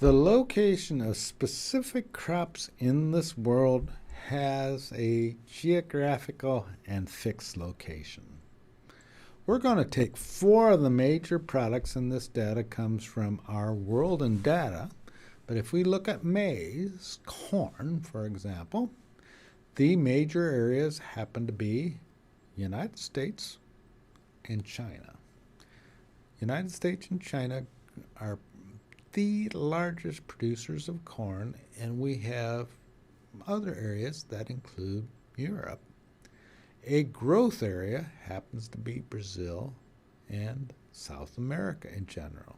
The location of specific crops in this world has a geographical and fixed location. We're going to take 4 of the major products, and this data comes from our World in Data. But if we look at maize, corn, for example, the major areas happen to be United States and China. United States and China are the largest producers of corn, and we have other areas that include Europe. A growth area happens to be Brazil and South America in general.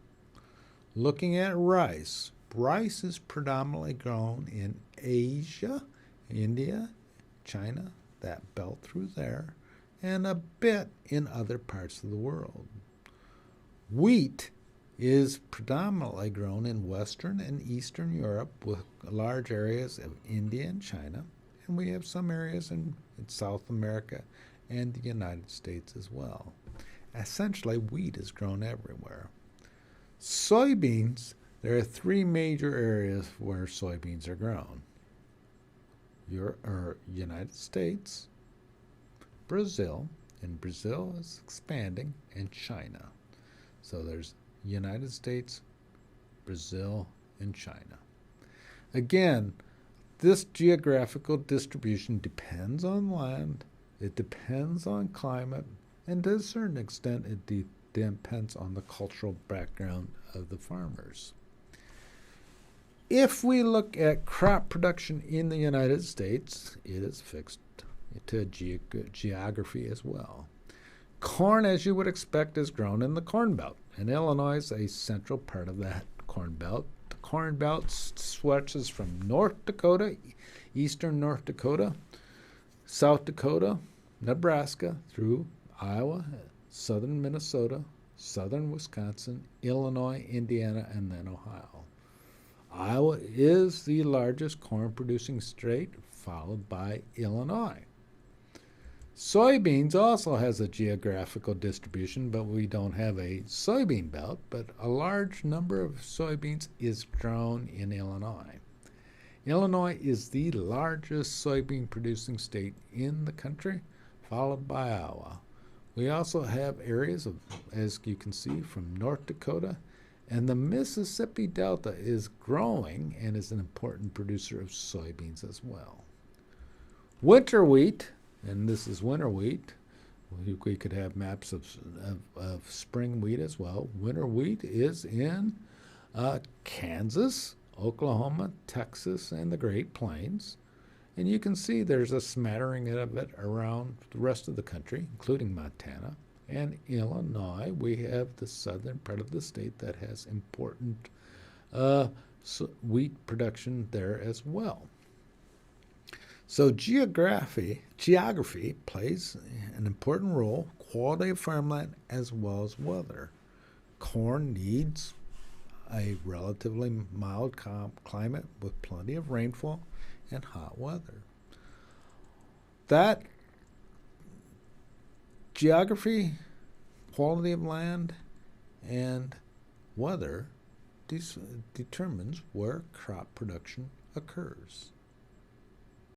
Looking at rice, rice is predominantly grown in Asia, India, China, that belt through there, and a bit in other parts of the world. Wheat is predominantly grown in Western and Eastern Europe with large areas of India and China, and we have some areas in South America and the United States as well. Essentially, wheat is grown everywhere. Soybeans, there are 3 major areas where soybeans are grown. United States, Brazil, and Brazil is expanding, and China. So there's United States, Brazil, and China. Again, this geographical distribution depends on land, it depends on climate, and to a certain extent it depends on the cultural background of the farmers. If we look at crop production in the United States, it is fixed to geography as well. Corn, as you would expect, is grown in the Corn Belt, and Illinois is a central part of that Corn Belt. The Corn Belt stretches from North Dakota, eastern North Dakota, South Dakota, Nebraska, through Iowa, southern Minnesota, southern Wisconsin, Illinois, Indiana, and then Ohio. Iowa is the largest corn-producing state, followed by Illinois. Soybeans also has a geographical distribution, but we don't have a soybean belt, but a large number of soybeans is grown in Illinois. Illinois is the largest soybean producing state in the country, followed by Iowa. We also have areas of, as you can see, from North Dakota, and the Mississippi Delta is growing and is an important producer of soybeans as well. Winter wheat, and this is winter wheat. We could have maps of spring wheat as well. Winter wheat is in Kansas, Oklahoma, Texas, and the Great Plains. And you can see there's a smattering of it around the rest of the country, including Montana. And Illinois, we have the southern part of the state that has important wheat production there as well. So geography plays an important role, quality of farmland as well as weather. Corn needs a relatively mild climate with plenty of rainfall and hot weather. That geography, quality of land, and weather determines where crop production occurs.